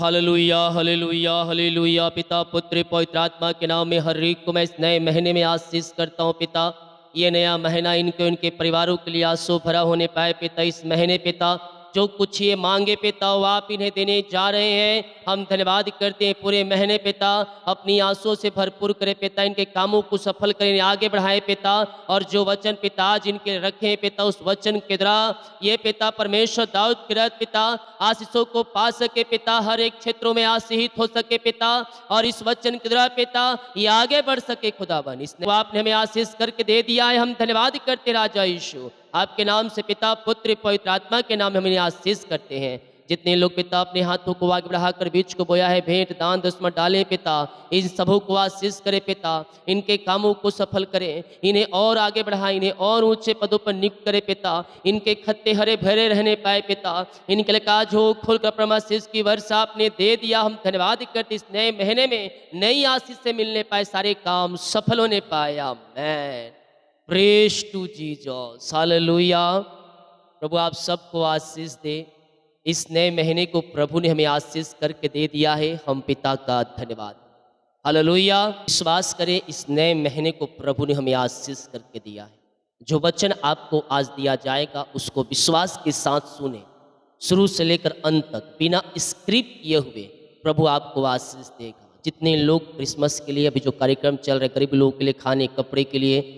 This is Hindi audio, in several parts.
Hallelujah hallelujah hallelujah. पिता पुत्र पवित्र आत्मा के नाम में हर एक को मैं इस नए महीने में आशीष करता हूँ पिता। ये नया महीना इनके उनके परिवारों के लिए आंसू भरा होने पाए पिता। इस महीने पिता जो कुछ ये मांगे पिता वो आप इन्हें देने जा रहे हैं। हम धन्यवाद करते हैं पूरे महीने पिता अपनी आंसुओं से भरपूर करे पिता। इनके कामों को सफल करें, आगे बढ़ाए पिता। और जो वचन पिता आज इनके रखे हैं पिता उस वचन के द्वारा ये पिता परमेश्वर दाऊद के रथ पिता आशीषों को पा सके पिता। हर एक क्षेत्रों में आशीषित हो सके पिता। और इस वचन के द्वारा पिता ये आगे बढ़ सके खुदावन। इसने आपने हमें आशीष करके दे दिया है। हम धन्यवाद करते राजा यीशु आपके नाम से पिता पुत्र पवित्र आत्मा के नाम में हमें आशीष करते हैं। जितने लोग पिता अपने हाथों को आगे बढ़ाकर बीच को बोया है, भेंट दान दसमत डालें पिता। इन सबों को आशीष करे पिता। इनके कामों को सफल करें, इन्हें और आगे बढ़ाएं, इन्हें और ऊंचे पदों पर नियुक्त करे पिता। इनके खत्ते हरे भरे रहने पाए पिता। इनके लिए काज हो खुलकर प्रमाशीष की वर्षा आपने दे दिया। हम धन्यवाद करते इस नए महीने में नई आशीष से मिलने पाए, सारे काम सफल होने पाए। आमीन। Praise to Jesus hallelujah. प्रभु आप सबको आशीष दे। इस नए महीने को प्रभु ने हमें आशीष करके दे दिया है। हम पिता का धन्यवाद। हालेलुया। विश्वास करें इस नए महीने को प्रभु ने हमें आशीष करके दिया है। जो वचन आपको आज दिया जाएगा उसको विश्वास के साथ सुने, शुरू से लेकर अंत तक बिना स्क्रिप्ट किए हुए प्रभु आपको आशीष देगा। जितने लोग क्रिसमस के लिए अभी जो कार्यक्रम चल रहे, गरीब लोगों के लिए खाने कपड़े के लिए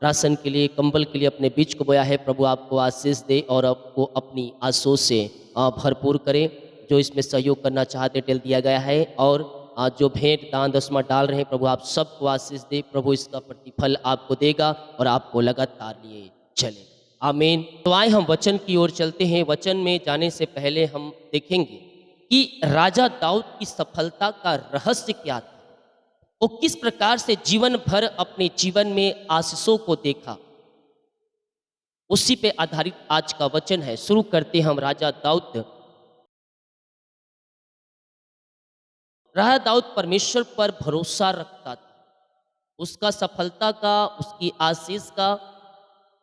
राशन के लिए कंबल के लिए अपने बीच को बोया है, प्रभु आपको आशीष दे और आपको अपनी आंसू से भरपूर करे। जो इसमें सहयोग करना चाहते टेल दिया गया है। और जो भेंट दान दसमा डाल रहे हैं प्रभु आप सबको आशीष दे। प्रभु इसका प्रतिफल आपको देगा और आपको लगातार लिए चलेगा। आमीन। तो आए हम वचन की ओर चलते हैं। वचन में जाने से पहले हम देखेंगे कि राजा दाऊद की सफलता का रहस्य क्या था। वो किस प्रकार से जीवन भर अपने जीवन में आशीषों को देखा, उसी पे आधारित आज का वचन है। शुरू करते हम। राजा दाऊद परमेश्वर पर भरोसा रखता था। उसका सफलता का, उसकी आशीष का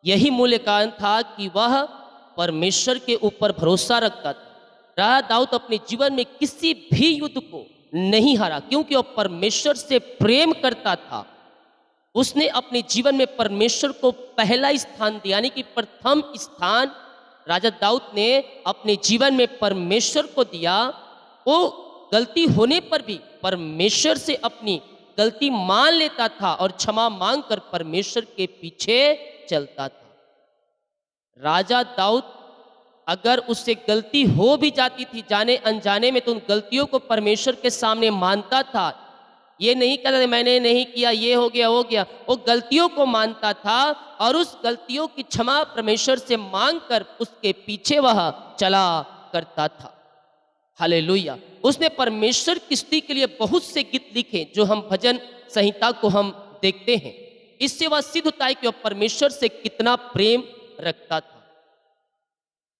यही मूल्य कारण था कि वह परमेश्वर के ऊपर भरोसा रखता था। राजा दाऊद अपने जीवन में किसी भी युद्ध को नहीं हारा, क्योंकि वह परमेश्वर से प्रेम करता था। उसने अपने जीवन में परमेश्वर को पहला स्थान दिया, यानी कि प्रथम स्थान राजा दाऊद ने अपने जीवन में परमेश्वर को दिया। वो गलती होने पर भी परमेश्वर से अपनी गलती मान लेता था और क्षमा मांगकर परमेश्वर के पीछे चलता था। राजा दाऊद अगर उससे गलती हो भी जाती थी जाने अनजाने में, तो उन गलतियों को परमेश्वर के सामने मानता था। ये नहीं कहता मैंने नहीं किया, ये हो गया। वो गलतियों को मानता था और उस गलतियों की क्षमा परमेश्वर से मांगकर उसके पीछे वह चला करता था। हालेलुया। उसने परमेश्वर की स्तुति के लिए बहुत से गीत लिखे जो हम भजन संहिता को हम देखते हैं। इससे वह सिद्ध होता है कि वह परमेश्वर से कितना प्रेम रखता था।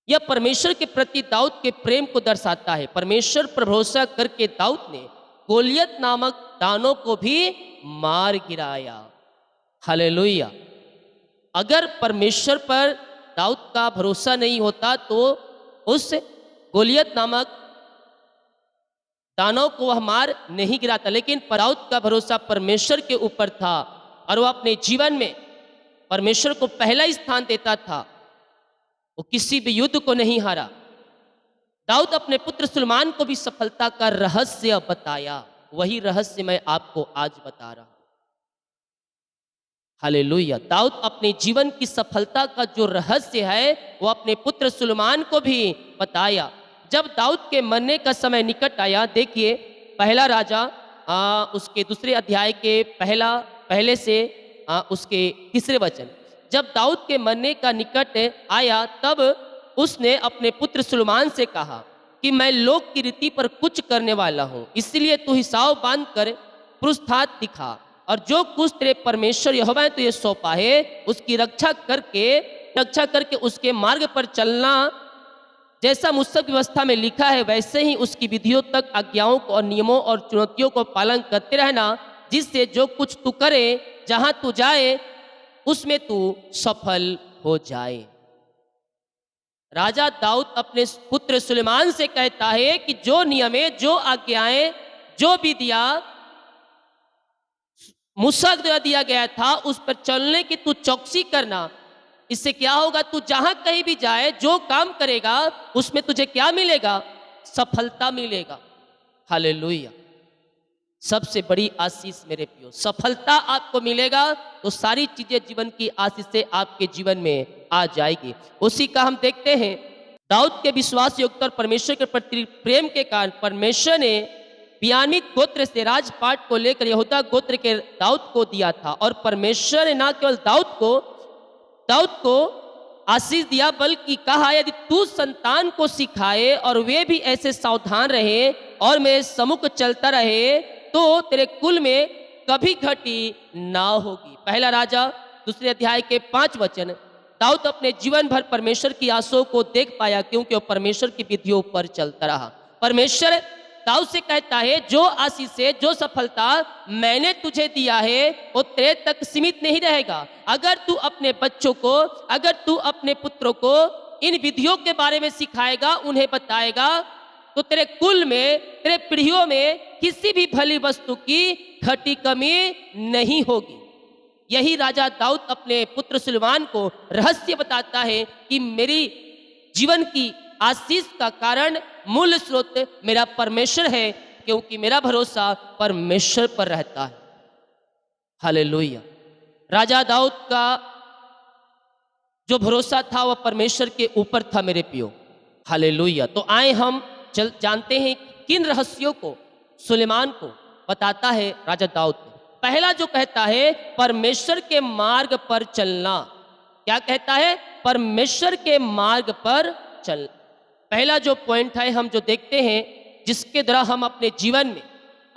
यह परमेश्वर के प्रति दाऊद के प्रेम को दर्शाता है। परमेश्वर पर भरोसा करके दाऊद ने गोलियत नामक दानों को भी मार गिराया। हालेलुया। अगर परमेश्वर पर दाऊद का भरोसा नहीं होता तो उस गोलियत नामक दानों को वह मार नहीं गिराता, लेकिन दाऊद का भरोसा परमेश्वर के ऊपर था और वह अपने जीवन में परमेश्वर को पहला स्थान देता था। वो किसी भी युद्ध को नहीं हारा। दाऊद अपने पुत्र सुलेमान को भी सफलता का रहस्य बताया। वही रहस्य मैं आपको आज बता रहा हूं। हालेलुया। दाऊद अपने जीवन की सफलता का जो रहस्य है वो अपने पुत्र सुलेमान को भी बताया। जब दाऊद के मरने का समय निकट आया, देखिए पहला राजा उसके दूसरे अध्याय के पहले से उसके तीसरे वचन। जब दाऊद के मरने का निकट आया तब उसने अपने पुत्र सुलेमान से कहा कि मैं लोक की रीति पर कुछ करने वाला हूँ, इसलिए तू हिसाब बांध कर पुरुषार्थ दिखा और जो कुछ तेरे परमेश्वर यहोवा ने तुझे सौंपा है उसकी रक्षा करके उसके मार्ग पर चलना। जैसा मुझसे व्यवस्था में लिखा है वैसे ही उसकी विधियों तक आज्ञाओं को और नियमों और चुनौतियों को पालन करते रहना, जिससे जो कुछ तू करे जहां तू जाए उसमें तू सफल हो जाए। राजा दाऊद अपने पुत्र सुलेमान से कहता है कि जो नियमें, जो आज्ञाएं, जो विधियां मूसा द्वारा दिया गया था उस पर चलने की तू चौकसी करना। इससे क्या होगा, तू जहां कहीं भी जाए, जो काम करेगा उसमें तुझे क्या मिलेगा? सफलता मिलेगा। हालेलुया। सबसे बड़ी आशीष मेरे प्रियो, सफलता आपको मिलेगा तो सारी चीजें जीवन की आशीष से आपके जीवन में आ जाएगी। उसी का हम देखते हैं, दाऊद के विश्वास योग्यता और परमेश्वर के प्रति प्रेम के कारण परमेश्वर ने बियामीन गोत्र से राजपाट को लेकर यहूदा गोत्र के दाऊद को दिया था। और परमेश्वर ने न केवल दाऊद को आशीष दिया, बल्कि कहा यदि तू संतान को सिखाए और वे भी ऐसे सावधान रहे और मेरे सम्मुख चलता रहे तो तेरे कुल में कभी घटी ना होगी। पहला राजा 2 अध्याय के 5 वचन। दाऊद अपने जीवन भर परमेश्वर की आशाओं को देख पाया क्योंकि वो परमेश्वर की विधियों पर चलता रहा। परमेश्वर दाऊद से कहता है, जो आशीष है, जो सफलता मैंने तुझे दिया है वो तेरे तक सीमित नहीं रहेगा। अगर तू अपने बच्चों को, अगर तू अपने पुत्रों को इन विधियों के बारे में सिखाएगा, उन्हें बताएगा, तो तेरे कुल में, तेरे पीढ़ियों में किसी भी भली वस्तु की घटी कमी नहीं होगी। यही राजा दाऊद अपने पुत्र सुलेमान को रहस्य बताता है कि मेरी जीवन की आशीष का कारण, मूल स्रोत मेरा परमेश्वर है, क्योंकि मेरा भरोसा परमेश्वर पर रहता है। हालेलुया। राजा दाऊद का जो भरोसा था वह परमेश्वर के ऊपर था मेरे प्रियो। हालेलुया। तो आए हम जानते हैं किन रहस्यों को सुलेमान को बताता है राजा दाऊद। पहला जो कहता है, परमेश्वर के मार्ग पर चलना। क्या कहता है? परमेश्वर के मार्ग पर चल। पहला जो पॉइंट है हम जो देखते हैं जिसके द्वारा हम अपने जीवन में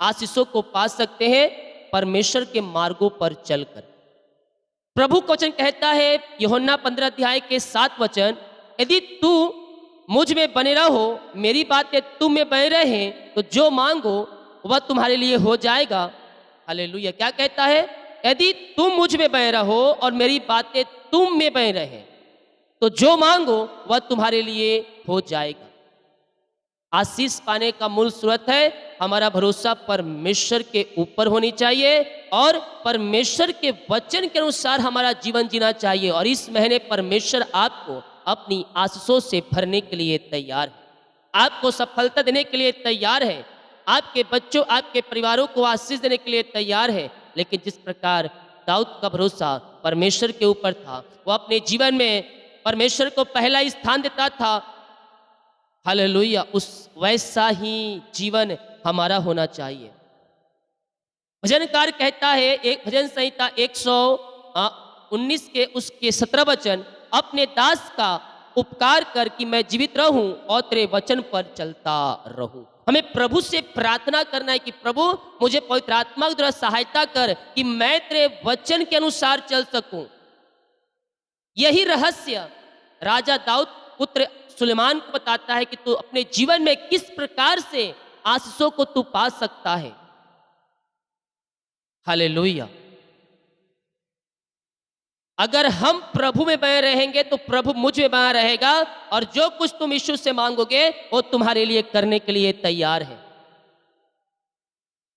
आशीषों को पा सकते हैं, परमेश्वर के मार्गों पर चलकर। प्रभु का वचन कहता है यूहन्ना 15 अध्याय के 7 वचन, यदि तू मुझ में बने रहो, मेरी बातें तुम में बने रहे, तो जो मांगो वह तुम्हारे लिए हो जाएगा। हालेलुया। क्या कहता है? यदि तुम मुझ में बने रहो और मेरी बातें तुम में बने रहे तो जो मांगो वह तुम्हारे लिए हो जाएगा। आशीष पाने का मूल स्रोत है हमारा भरोसा परमेश्वर के ऊपर होनी चाहिए और परमेश्वर के वचन के अनुसार हमारा जीवन जीना चाहिए। और इस महीने परमेश्वर आपको अपनी आशीषों से भरने के लिए तैयार है, आपको सफलता देने के लिए तैयार है, आपके बच्चों, आपके परिवारों को आशीष देने के लिए तैयार है। लेकिन जिस प्रकार दाऊद का भरोसा परमेश्वर के ऊपर था, वह अपने जीवन में परमेश्वर को पहला स्थान देता था। हालेलुया। उस वैसा ही जीवन हमारा होना चाहिए। भजनकार कहता है, एक भजन संहिता 119 के उसके 17 वचन, अपने दास का उपकार कर कि मैं जीवित रहूं और तेरे वचन पर चलता रहूं। हमें प्रभु से प्रार्थना करना है कि प्रभु मुझे पवित्र आत्मा द्वारा सहायता कर कि मैं तेरे वचन के अनुसार चल सकूं। यही रहस्य राजा दाऊद पुत्र सुलेमान को बताता है कि तू अपने जीवन में किस प्रकार से आशीषों को तू पा सकता है। हालेलुया। अगर हम प्रभु में बने रहेंगे तो प्रभु मुझ में बना रहेगा और जो कुछ तुम यीशु से मांगोगे वो तुम्हारे लिए करने के लिए तैयार है।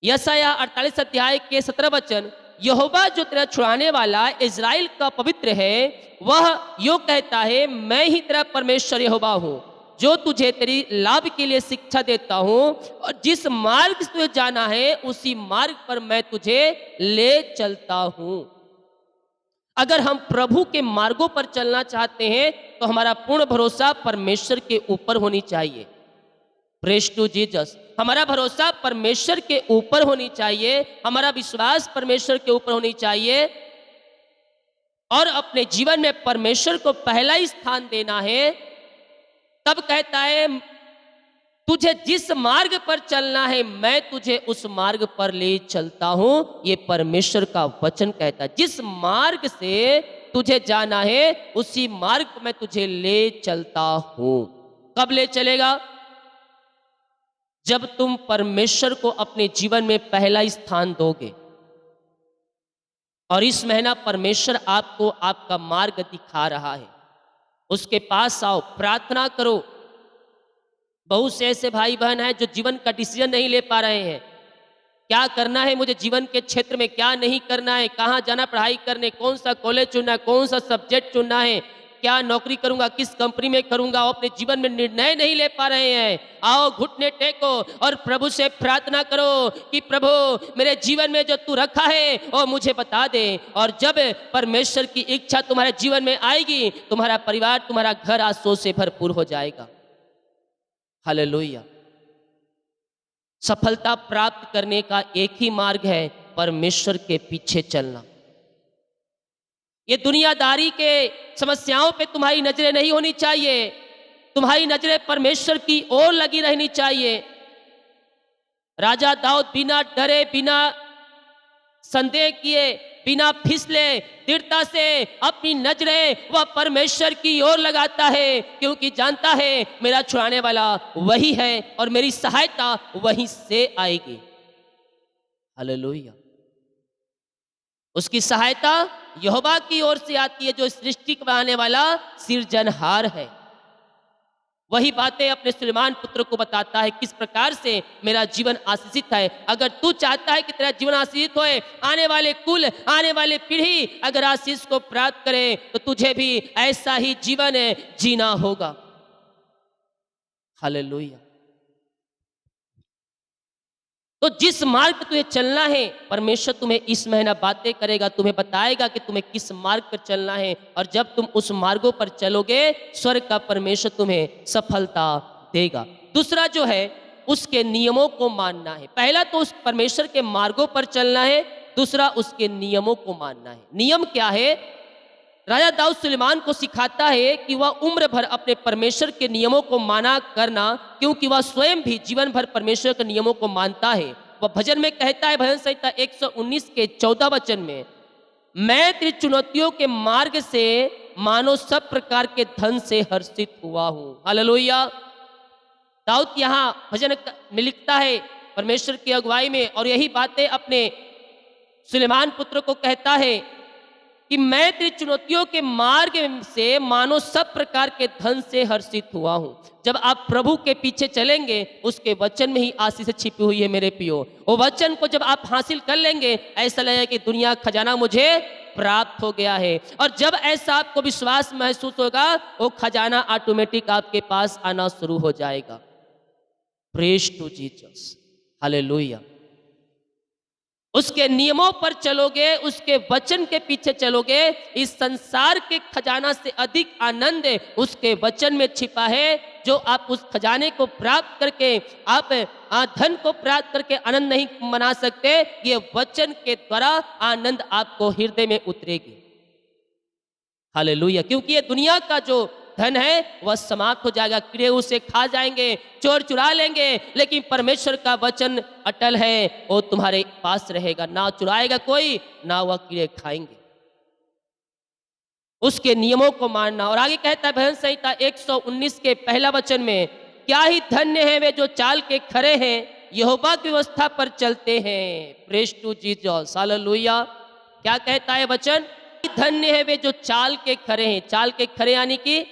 यशायाह 48 अध्याय के 17 वचन, यहोवा जो तेरा छुड़ाने वाला इज़राइल का पवित्र है वह यो कहता है, मैं ही तेरा परमेश्वर यहोवा हूँ जो तुझे तेरी लाभ के लिए शिक्षा देता हूँ और जिस मार्ग से तुझे जाना है उसी मार्ग पर मैं तुझे ले चलता हूँ। अगर हम प्रभु के मार्गों पर चलना चाहते हैं तो हमारा पूर्ण भरोसा परमेश्वर के ऊपर होनी चाहिए। Praise to Jesus. हमारा भरोसा परमेश्वर के ऊपर होनी चाहिए, हमारा विश्वास परमेश्वर के ऊपर होनी चाहिए और अपने जीवन में परमेश्वर को पहला ही स्थान देना है। तब कहता है तुझे जिस मार्ग पर चलना है मैं तुझे उस मार्ग पर ले चलता हूं। ये परमेश्वर का वचन कहता है, जिस मार्ग से तुझे जाना है उसी मार्ग में तुझे ले चलता हूं। कब ले चलेगा? जब तुम परमेश्वर को अपने जीवन में पहला स्थान दोगे। और इस महीना परमेश्वर आपको आपका मार्ग दिखा रहा है। उसके पास आओ, प्रार्थना करो। बहुत से ऐसे भाई बहन हैं जो जीवन का डिसीजन नहीं ले पा रहे हैं। क्या करना है मुझे जीवन के क्षेत्र में, क्या नहीं करना है, कहाँ जाना पढ़ाई करने, कौन सा कॉलेज चुनना है, कौन सा सब्जेक्ट चुनना है, क्या नौकरी करूंगा, किस कंपनी में करूंगा, वो अपने जीवन में निर्णय नहीं ले पा रहे हैं। आओ घुटने टेको और प्रभु से प्रार्थना करो कि प्रभु मेरे जीवन में जो तू रखा है वो मुझे बता दे। और जब परमेश्वर की इच्छा तुम्हारे जीवन में आएगी, तुम्हारा परिवार, तुम्हारा घर आंसुओं से भरपूर हो जाएगा। हालेलुया। सफलता प्राप्त करने का एक ही मार्ग है, परमेश्वर के पीछे चलना। ये दुनियादारी के समस्याओं पे तुम्हारी नजरें नहीं होनी चाहिए, तुम्हारी नजरें परमेश्वर की ओर लगी रहनी चाहिए। राजा दाऊद बिना डरे, बिना संदेह किए, बिना फिसले, दृढ़ता से अपनी नजरें वह परमेश्वर की ओर लगाता है, क्योंकि जानता है मेरा छुड़ाने वाला वही है और मेरी सहायता वहीं से आएगी। हालेलुया। उसकी सहायता यहोवा की ओर से आती है, जो सृष्टि को बनाने वाला सृजनहार है। वही बातें अपने सुलेमान पुत्र को बताता है, किस प्रकार से मेरा जीवन आशीषित है। अगर तू चाहता है कि तेरा जीवन आशीषित होए, आने वाले कुल, आने वाले पीढ़ी अगर आशीष को प्राप्त करे, तो तुझे भी ऐसा ही जीवन जीना होगा। हालेलुया। तो जिस मार्ग पर तुझे चलना है, परमेश्वर तुम्हें इस महीना बातें करेगा, तुम्हें बताएगा कि तुम्हें किस मार्ग पर चलना है। और जब तुम उस मार्गों पर चलोगे, स्वर्ग का परमेश्वर तुम्हें सफलता देगा। दूसरा जो है, उसके नियमों को मानना है। पहला तो उस परमेश्वर के मार्गों पर चलना है, दूसरा उसके नियमों को मानना है। नियम क्या है? राजा दाऊद सुलेमान को सिखाता है कि वह उम्र भर अपने परमेश्वर के नियमों को माना करना, क्योंकि वह स्वयं भी जीवन भर परमेश्वर के नियमों को मानता है। वह भजन में कहता है, भजन संहिता 119 के 14 वचन में, मैं तेरी चुनौतियों के मार्ग से मानो सब प्रकार के धन से हर्षित हुआ हूं। हालेलुया। दाऊद यहाँ भजन में लिखता है परमेश्वर की अगुवाई में, और यही बातें अपने सुलेमान पुत्र को कहता है कि मैं तेरी चुनौतियों के मार्ग से मानो सब प्रकार के धन से हर्षित हुआ हूं। जब आप प्रभु के पीछे चलेंगे, उसके वचन में ही आशीष छिपी हुई है मेरे पियो। वो वचन को जब आप हासिल कर लेंगे, ऐसा लगेगा कि दुनिया खजाना मुझे प्राप्त हो गया है। और जब ऐसा आपको विश्वास महसूस होगा, वो खजाना ऑटोमेटिक आपके पास आना शुरू हो जाएगा। Praise to Jesus. हालेलुया। उसके नियमों पर चलोगे, उसके वचन के पीछे चलोगे, इस संसार के खजाना से अधिक आनंद उसके वचन में छिपा है। जो आप उस खजाने को प्राप्त करके, आप धन को प्राप्त करके आनंद नहीं मना सकते, ये वचन के द्वारा आनंद आपको हृदय में उतरेगी। हालेलुया। क्योंकि ये दुनिया का जो धन है वह समाप्त हो जाएगा, कीड़े उसे खा जाएंगे, चोर चुरा लेंगे, लेकिन परमेश्वर का वचन अटल है, वो तुम्हारे पास रहेगा, ना चुराएगा कोई, ना वह कीड़े खाएंगे। उसके नियमों को मानना। और आगे कहता है भजन संहिता 119 के पहला वचन में, क्या ही धन्य है वे जो चाल के खरे हैं, यहोवा की व्यवस्था पर चलते हैं। Praise to Jesus. हालेलुया। क्या कहता है वचन? धन्य है वे जो चाल के खरे हैं। चाल के खरे यानी कि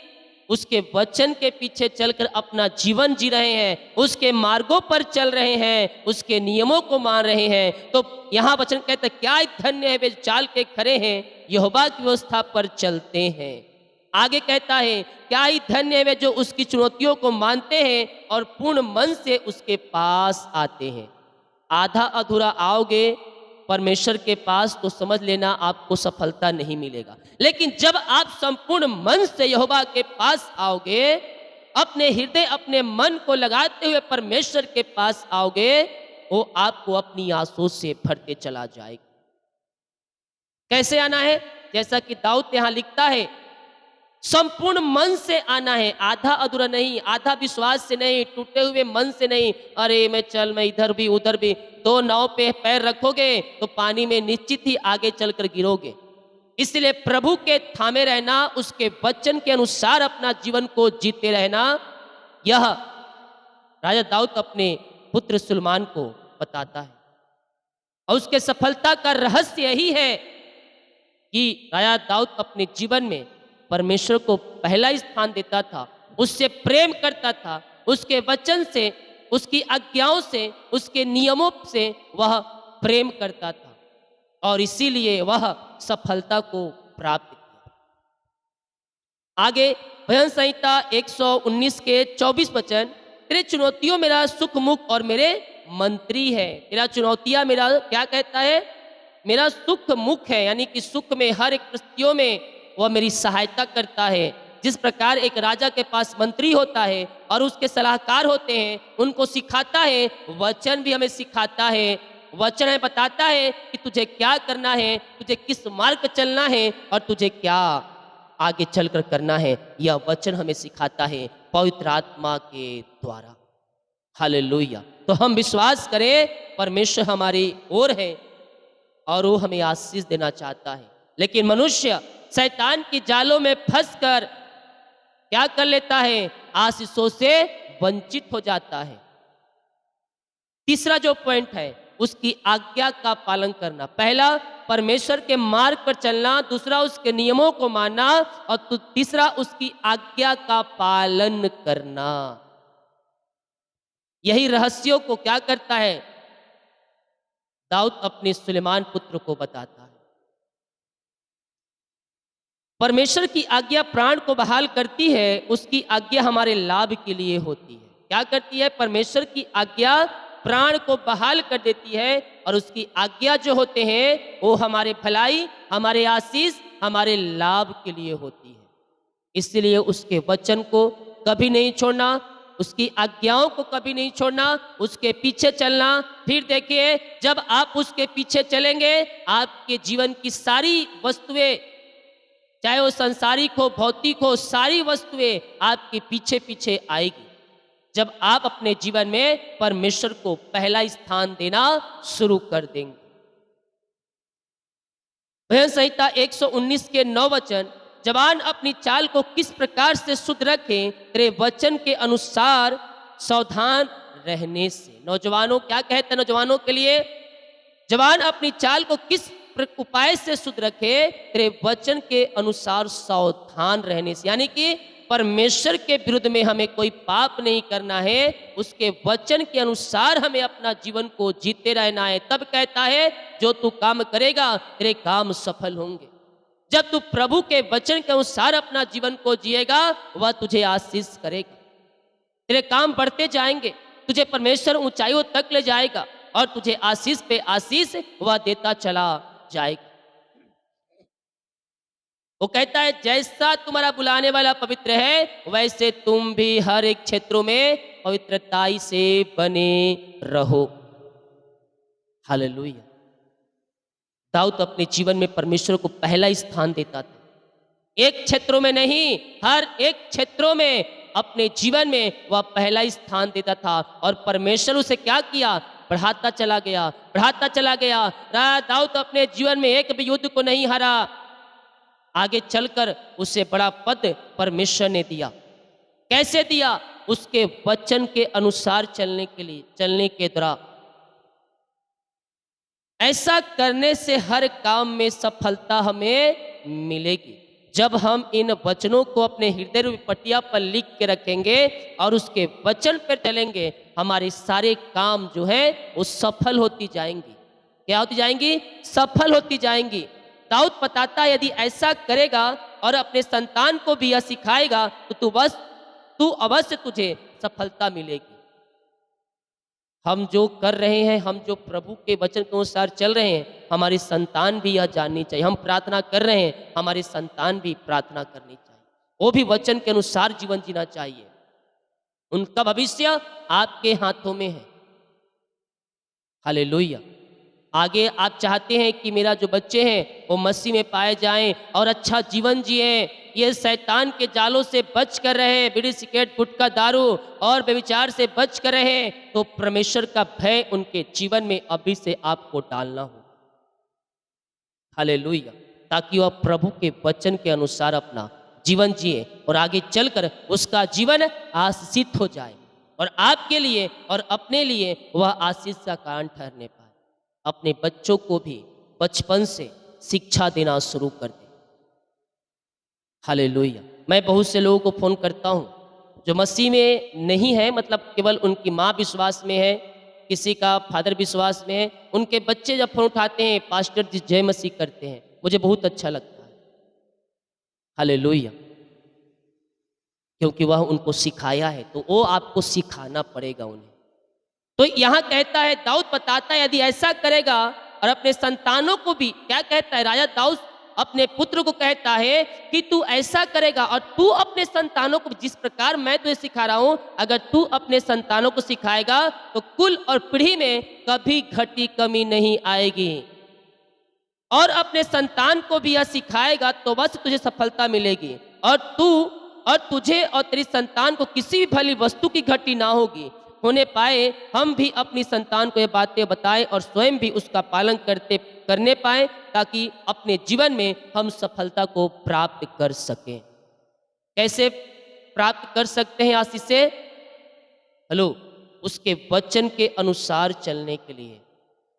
उसके वचन के पीछे चलकर अपना जीवन जी रहे हैं, उसके मार्गों पर चल रहे हैं, उसके नियमों को मान रहे हैं। तो यहाँ वचन कहते हैं, क्या धन्य है वे चाल के खरे हैं, यहोवा की व्यवस्था पर चलते हैं। आगे कहता है, क्या ही धन्य है वे जो उसकी चुनौतियों को मानते हैं और पूर्ण मन से उसके पास आते हैं। आधा अधूरा आओगे परमेश्वर के पास, तो समझ लेना आपको सफलता नहीं मिलेगा। लेकिन जब आप संपूर्ण मन से यहोवा के पास आओगे, अपने हृदय, अपने मन को लगाते हुए परमेश्वर के पास आओगे, वो आपको अपनी आंसू से भरते चला जाएगा। कैसे आना है? जैसा कि दाऊद यहाँ लिखता है, संपूर्ण मन से आना है, आधा अधूरा नहीं, आधा विश्वास से नहीं, टूटे हुए मन से नहीं। अरे मैं इधर भी उधर भी। दो नाव पे पैर रखोगे तो पानी में निश्चित ही आगे चलकर गिरोगे। इसलिए प्रभु के थामे रहना, उसके वचन के अनुसार अपना जीवन को जीते रहना, यह राजा दाऊद अपने पुत्र सुलेमान को बताता है। और उसके सफलता का रहस्य यही है कि राजा दाऊद अपने जीवन में परमेश्वर को पहला स्थान देता था, उससे प्रेम करता था, उसके वचन से, उसकी आज्ञाओं से, उसके नियमों से वह प्रेम करता था और इसीलिए वह सफलता को प्राप्त किया। आगे भजन संहिता 119 के 24 वचन, तेरे चुनौतियों मेरा सुख मुख और मेरे मंत्री है। तेरा चुनौतियां मेरा क्या कहता है? मेरा सुख मुख है, यानी कि सुख में हर एक परिस्थितियों में वह मेरी सहायता करता है। जिस प्रकार एक राजा के पास मंत्री होता है और उसके सलाहकार होते हैं, उनको सिखाता है, वचन भी हमें सिखाता है। वचन हमें बताता है कि तुझे क्या करना है, तुझे किस मार्ग पे चलना है और तुझे क्या आगे चलकर करना है। यह वचन हमें सिखाता है पवित्र आत्मा के द्वारा। हालेलुया। तो हम विश्वास करें, परमेश्वर हमारी ओर है और वो हमें आशीष देना चाहता है। लेकिन मनुष्य शैतान की जालों में फंसकर क्या कर लेता है? आशीषों से वंचित हो जाता है। तीसरा जो पॉइंट है, उसकी आज्ञा का पालन करना। पहला, परमेश्वर के मार्ग पर चलना। दूसरा, उसके नियमों को मानना। और तीसरा, उसकी आज्ञा का पालन करना। यही रहस्यों को क्या करता है? दाऊद अपने सुलेमान पुत्र को बताता है। परमेश्वर की आज्ञा प्राण को बहाल करती है, उसकी आज्ञा हमारे लाभ के लिए होती है। क्या करती है? परमेश्वर की आज्ञा प्राण को बहाल कर देती है और उसकी आज्ञा जो होते हैं वो हमारे भलाई, हमारे आशीष, हमारे लाभ के लिए होती है। इसलिए उसके वचन को कभी नहीं छोड़ना, उसकी आज्ञाओं को कभी नहीं छोड़ना, उसके पीछे चलना। फिर देखिए, जब आप उसके पीछे चलेंगे, आपके जीवन की सारी वस्तुएं, चाहे वो संसारिक हो, भौतिक हो, सारी वस्तुएं आपके पीछे पीछे आएगी जब आप अपने जीवन में परमेश्वर को पहला स्थान देना शुरू कर देंगे। भजन संहिता 119 के 9 वचन, जवान अपनी चाल को किस प्रकार से शुद्ध रखें, तेरे वचन के अनुसार सावधान रहने से। नौजवानों, क्या कहते हैं नौजवानों के लिए? जवान अपनी चाल को किस उपाय से शुद्ध रखे, तेरे वचन के अनुसार सावधान रहने से। यानी कि परमेश्वर के विरुद्ध में हमें कोई पाप नहीं करना है, उसके वचन के अनुसार हमें अपना जीवन को जीते रहना है। तब कहता है, जो तू काम करेगा तेरे काम सफल होंगे। जब तू प्रभु के वचन के अनुसार अपना जीवन को जिएगा, वह तुझे आशीष करेगा, तेरे काम बढ़ते जाएंगे, तुझे परमेश्वर ऊंचाइयों तक ले जाएगा और तुझे आशीष पे आशीष वह देता चला जाएगा। वो कहता है, जैसा तुम्हारा बुलाने वाला पवित्र है, वैसे तुम भी हर एक क्षेत्रों में पवित्रताई से बने रहो। हालेलुया। दाऊद अपने जीवन में परमेश्वर को पहला स्थान देता था। एक क्षेत्रों में नहीं, हर एक क्षेत्रों में अपने जीवन में वह पहला स्थान देता था और परमेश्वर उसे क्या किया? बढ़ाता चला गया, बढ़ाता चला गया। दाऊद अपने जीवन में एक भी युद्ध को नहीं हारा। आगे चलकर उसे बड़ा पद परमेश्वर ने दिया। कैसे दिया? उसके वचन के अनुसार चलने के लिए, चलने के द्वारा। ऐसा करने से हर काम में सफलता हमें मिलेगी। जब हम इन वचनों को अपने हृदय रूपी पटिया पर लिख के रखेंगे और उसके वचन पर चलेंगे, हमारे सारे काम जो है वो सफल होती जाएंगी। क्या होती जाएंगी? सफल होती जाएंगी। दाऊद बताता है, यदि ऐसा करेगा और अपने संतान को भी यह सिखाएगा तो तू अवश्य तुझे सफलता मिलेगी। हम जो कर रहे हैं, हम जो प्रभु के वचन के अनुसार चल रहे हैं, हमारी संतान भी यह जाननी चाहिए। हम प्रार्थना कर रहे हैं, हमारी संतान भी प्रार्थना करनी चाहिए, वो भी वचन के अनुसार जीवन जीना चाहिए। उनका भविष्य आपके हाथों में है। हालेलुया। आगे आप चाहते हैं कि मेरा जो बच्चे हैं वो मसीह में पाए जाएं और अच्छा जीवन जिए, ये शैतान के जालों से बच कर रहे, बीड़ी सिगरेट गुटखा दारू और व्यभिचार से बच कर रहे, तो परमेश्वर का भय उनके जीवन में अभी से आपको डालना हो। हालेलुया। ताकि वह प्रभु के वचन के अनुसार अपना जीवन जिए और आगे चलकर उसका जीवन आशीषित हो जाए और आपके लिए और अपने लिए वह आशीष का कारण ठहरने पाए। अपने बच्चों को भी बचपन से शिक्षा देना शुरू कर दे। हालेलुया। मैं बहुत से लोगों को फ़ोन करता हूँ जो मसीह में नहीं है, मतलब केवल उनकी माँ विश्वास में है, किसी का फादर विश्वास में है। उनके बच्चे जब फ़ोन उठाते हैं, पास्टर जी जय मसीह करते हैं, मुझे बहुत अच्छा लगता है। हालेलुया। क्योंकि वह उनको सिखाया है, तो वो आपको सिखाना पड़ेगा उन्हें। तो यहाँ कहता है, दाऊद बताता है यदि ऐसा करेगा और अपने संतानों को भी, क्या कहता है राजा दाऊद अपने पुत्र को कहता है कि तू ऐसा करेगा और तू अपने संतानों को, जिस प्रकार मैं तुझे सिखा रहा हूं, अगर तू अपने संतानों को सिखाएगा तो कुल और पीढ़ी में कभी घटी कमी नहीं आएगी। और अपने संतान को भी यह सिखाएगा तो बस तुझे सफलता मिलेगी। और तू और तुझे और तेरी संतान को किसी भी भली वस्तु की घटी ना होगी होने पाए। हम भी अपनी संतान को ये बातें बताएं और स्वयं भी उसका पालन करने पाए, ताकि अपने जीवन में हम सफलता को प्राप्त कर सकें। कैसे प्राप्त कर सकते हैं आशीष से? हेलो, उसके वचन के अनुसार चलने के लिए।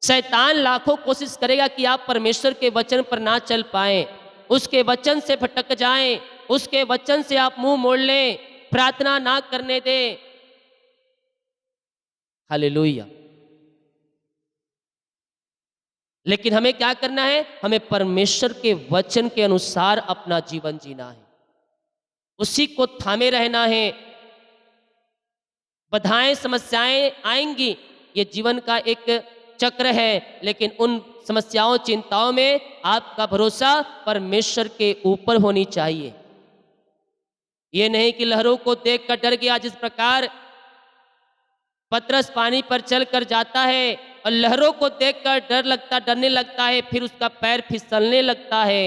शैतान लाखों कोशिश करेगा कि आप परमेश्वर के वचन पर ना चल पाएं, उसके वचन से भटक जाएं, उसके वचन से आप मुंह मोड़ लें, प्रार्थना ना करने दें। हालेलुया। लेकिन हमें क्या करना है? हमें परमेश्वर के वचन के अनुसार अपना जीवन जीना है, उसी को थामे रहना है। बाधाएं समस्याएं आएंगी, ये जीवन का एक चक्र है, लेकिन उन समस्याओं चिंताओं में आपका भरोसा परमेश्वर के ऊपर होनी चाहिए। ये नहीं कि लहरों को देखकर डर गया, जिस प्रकार पतरस पानी पर चलकर जाता है और लहरों को देखकर डरने लगता है, फिर उसका पैर फिसलने लगता है।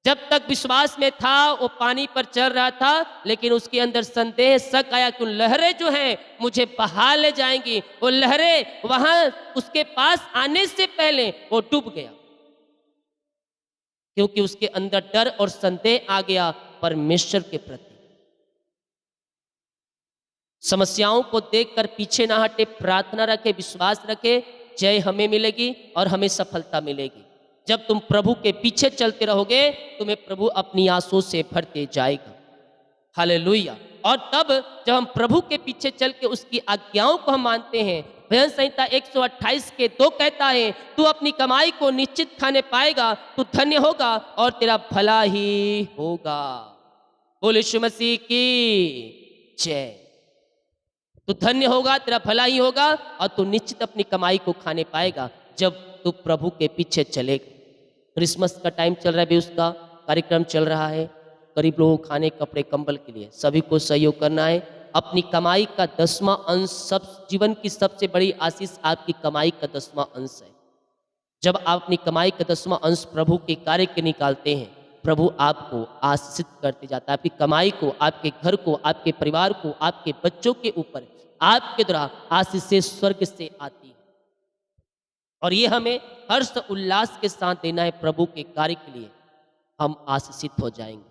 जब तक विश्वास में था वो पानी पर चल रहा था, लेकिन उसके अंदर संदेह शक आया कि लहरें जो हैं मुझे बहा ले जाएंगी। वो लहरें वहां उसके पास आने से पहले वो डूब गया, क्योंकि उसके अंदर डर और संदेह आ गया परमेश्वर के प्रति। समस्याओं को देखकर पीछे ना हटे, प्रार्थना रखे, विश्वास रखे, जय हमें मिलेगी और हमें सफलता मिलेगी। जब तुम प्रभु के पीछे चलते रहोगे, तुम्हें प्रभु अपनी आंसुओं से भरते जाएगा। हालेलुया। और तब जब हम प्रभु के पीछे चल के उसकी आज्ञाओं को हम मानते हैं, भजन संहिता 128 के 2 कहता है, तू अपनी कमाई को निश्चित खाने पाएगा, तू धन्य होगा और तेरा भला ही होगा। बोल यीशु मसीह की जय। तू धन्य होगा, तेरा भला ही होगा और तू निश्चित अपनी कमाई को खाने पाएगा जब तू प्रभु के पीछे चलेगा। क्रिसमस का टाइम चल रहा है, भी उसका कार्यक्रम चल रहा है। गरीब लोगों को खाने, कपड़े, कंबल के लिए सभी को सहयोग करना है। अपनी कमाई का 10वां अंश, सब जीवन की सबसे बड़ी आशीष आपकी कमाई का 10वां अंश है। जब आप अपनी कमाई का 10वां अंश प्रभु के कार्य के निकालते हैं, प्रभु आपको आशीषित करते जाता है। आपकी कमाई को, आपके घर को, आपके परिवार को, आपके बच्चों के ऊपर आपके द्वारा आशीष स्वर्ग से आती है। और ये हमें हर्ष उल्लास के साथ देना है प्रभु के कार्य के लिए, हम आशीषित हो जाएंगे।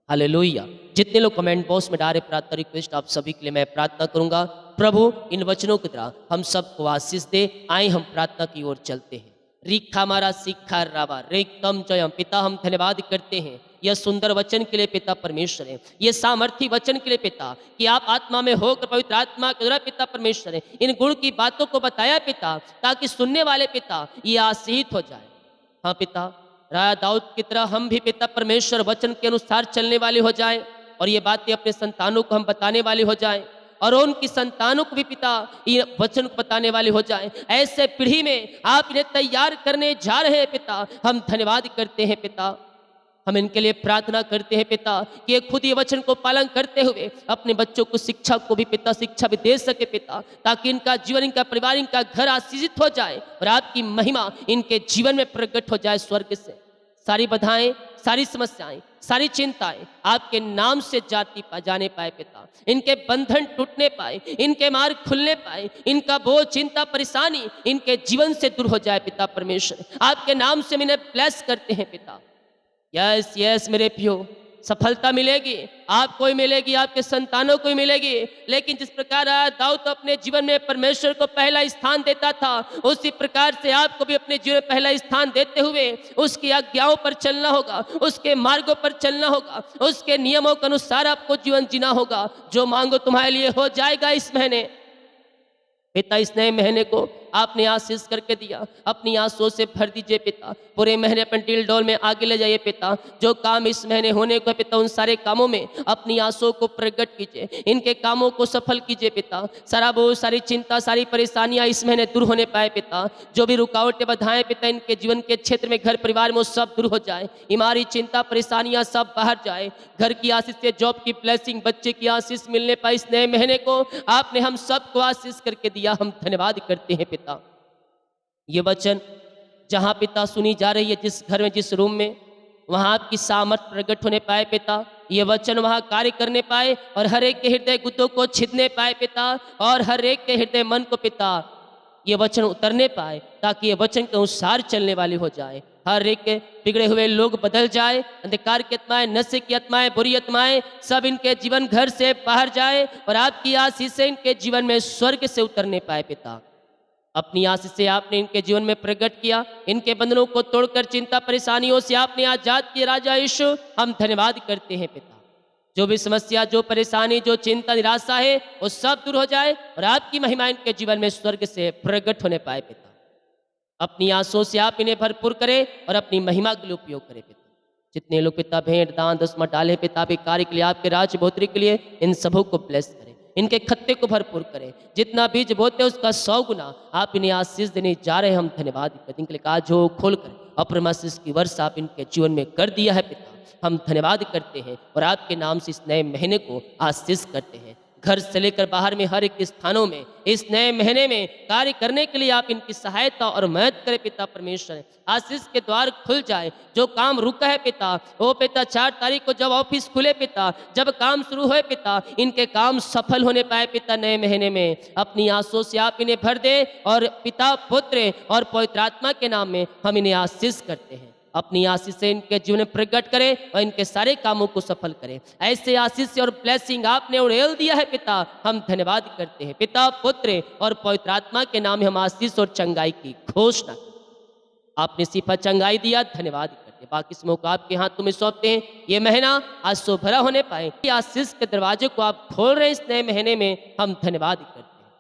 हालेलुया। जितने लोग कमेंट बॉक्स में डाले प्रार्थना रिक्वेस्ट, आप सभी के लिए मैं प्रार्थना करूंगा। प्रभु इन वचनों की तरह हम सबको आशीष दे। आए हम प्रार्थना की ओर चलते हैं। रिखा मारा सिखा रावा रेकम जयम। पिता, हम धन्यवाद करते हैं यह सुंदर वचन के लिए पिता परमेश्वर है, ये सामर्थी वचन के लिए पिता, कि आप आत्मा में होकर पवित्र आत्मा के द्वारा पिता परमेश्वर है इन गुण की बातों को बताया पिता, ताकि सुनने वाले पिता ये आशीषित हो जाए। हाँ पिता, राजा दाऊद की तरह हम भी पिता परमेश्वर वचन के अनुसार चलने वाले हो जाएं और ये बातें अपने संतानों को हम बताने वाले हो जाएं और उनकी संतानों को भी पिता ये वचन को बताने वाले हो जाएं। ऐसे पीढ़ी में आप इन्हें तैयार करने जा रहे हैं पिता, हम धन्यवाद करते हैं पिता। हम इनके लिए प्रार्थना करते हैं पिता कि ये खुद ये वचन को पालन करते हुए अपने बच्चों को शिक्षा को भी पिता शिक्षा भी दे सके पिता, ताकि इनका जीवन, इनका परिवार, इनका घर आशीषित हो जाए और आपकी महिमा इनके जीवन में प्रकट हो जाए स्वर्ग से। सारी बाधाएं, सारी समस्याएं, सारी चिंताएं आपके नाम से जाने पाए पिता, इनके बंधन टूटने पाए, इनके मार्ग खुलने पाए, इनका बोझ, चिंता, परेशानी इनके जीवन से दूर हो जाए पिता परमेश्वर। आपके नाम से हम इन्हें ब्लेस करते हैं पिता। यस यस मेरे प्यो, सफलता मिलेगी, आपको ही मिलेगी, आपके संतानों को ही मिलेगी। लेकिन जिस प्रकार दाऊद अपने जीवन में परमेश्वर को पहला स्थान देता था, उसी प्रकार से आपको भी अपने जीवन में पहला स्थान देते हुए उसकी आज्ञाओं पर चलना होगा, उसके मार्गों पर चलना होगा, उसके नियमों के अनुसार आपको जीवन जीना होगा। जो मांगो तुम्हारे लिए हो जाएगा इस महीने। पिता, इस नए महीने को आपने आशीष करके दिया, अपनी आंसुओं से भर दीजिए पिता। पूरे महीने अपन टील डोल में आगे ले जाइए पिता। जो काम इस महीने होने को है पिता, उन सारे कामों में अपनी आंसुओं को प्रकट कीजिए, इनके कामों को सफल कीजिए पिता। सारा बोझ, सारी चिंता, सारी परेशानियां इस महीने दूर होने पाए पिता। जो भी रुकावटें बाधाएं पिता इनके जीवन के क्षेत्र में, घर परिवार में, वो सब दूर हो जाए। बीमारी, चिंता, परेशानियां सब बाहर जाए। घर की आशीष से, जॉब की ब्लेसिंग, बच्चे की आशीष मिलने पाए। इस नए महीने को आपने हम सबको आशीष करके दिया, हम धन्यवाद करते हैं पिता। ये वचन जहाँ पिता सुनी जा रही है, जिस घर में, जिस रूम में, वहाँ आपकी सामर्थ प्रकट होने पाए पिता। ये वचन वहाँ कार्य करने पाए और हर एक के हृदय गुद्दों को छिदने पाए पिता, और हर एक के हृदय मन को पिता ये वचन उतरने पाए, ताकि ये वचन के अनुसार चलने वाली हो जाए। हर एक के बिगड़े हुए लोग बदल जाए, अंधकार की आत्माएं, नशे की आत्माएं, बुरी आत्माएं सब इनके जीवन घर से बाहर जाए, और आपकी आशीष से इनके जीवन में स्वर्ग से उतरने पाए पिता। अपनी आशीष से आपने इनके जीवन में प्रकट किया, इनके बंधनों को तोड़कर चिंता परेशानियों से आपने आजाद किया। राजा यीशु, हम धन्यवाद करते हैं पिता। जो भी समस्या, जो परेशानी, जो चिंता, निराशा है, वो सब दूर हो जाए और आपकी महिमा इनके जीवन में स्वर्ग से प्रकट होने पाए पिता। अपनी आंसुओं से आप इन्हें भरपूर करें और अपनी महिमा के लिए उपयोग करें पिता। जितने लोग पिता भेंट, दान, दसमा डाले पिता, आपके कार्य के लिए, आपके राज्य बढ़ोतरी के लिए, इन सबों को ब्लेस करें, इनके खत्ते को भरपूर करें। जितना बीज बोते हैं उसका 100 गुना आप इन्हें आशीष देने जा रहे हैं। हम धन्यवाद करते हैं, इनके लिए आज हो खोलकर अप्रम आशीष की वर्षा आप इनके जीवन में कर दिया है पिता। हम धन्यवाद करते हैं और आपके नाम से इस नए महीने को आशीष करते हैं। घर से लेकर बाहर में हर एक स्थानों में इस नए महीने में कार्य करने के लिए आप इनकी सहायता और मदद करें पिता परमेश्वर। आशीष के द्वार खुल जाए। जो काम रुका है पिता, ओ पिता 4 तारीख को जब ऑफिस खुले पिता, जब काम शुरू होए पिता, इनके काम सफल होने पाए पिता। नए महीने में अपनी आंसुओं से आप इन्हें भर दे, और पिता, पुत्र और पवित्र आत्मा के नाम में हम इन्हें आशीष करते हैं। अपनी आशीष से इनके जीवन में प्रकट करें और इनके सारे कामों को सफल करें। ऐसे आशीष और ब्लेसिंग आपने उड़ेल दिया है पिता, हम धन्यवाद करते हैं पिता, पुत्र और पवित्र आत्मा के नाम में हम आशीष और चंगाई की घोषणा करते हैं। आपने सिफा चंगाई दिया, धन्यवाद करते हैं। बाकी समूह को आपके हाथ तुम्हें सौंपते हैं। ये महीना आज सो भरा होने पाए, आशीष के दरवाजे को आप खोल रहे हैं इस नए महीने में, हम धन्यवाद करते हैं।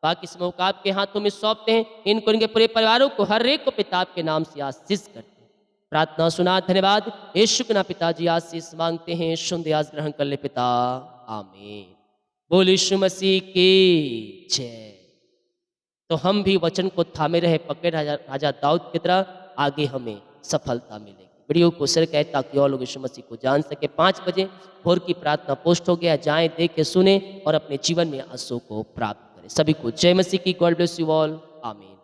बाकी समूह को आपके हाथों में सौंपते हैं। इनको, इनके पूरे परिवारों को, हर एक को पिता आपके नाम से आशीष करते हैं। प्रार्थना सुना, धन्यवाद। यीशु के नाम पिताजी आशीष मांगते हैं, सुन आज ग्रहण कर ले पिता, आमीन। बोल यीशु मसीह की जय। तो हम भी वचन को थामे रहे, पकड़े राजा दाऊद की तरह, आगे हमें सफलता मिलेगी। वीडियो को शेयर करें ताकि और लोग यीशु मसीह को जान सके। 5 बजे भोर की प्रार्थना पोस्ट हो गया, जाएं, देखें, सुने और अपने जीवन में आंसू को प्राप्त करें। सभी को जय मसीह की। गॉड ब्लेस यू ऑल, आमीन।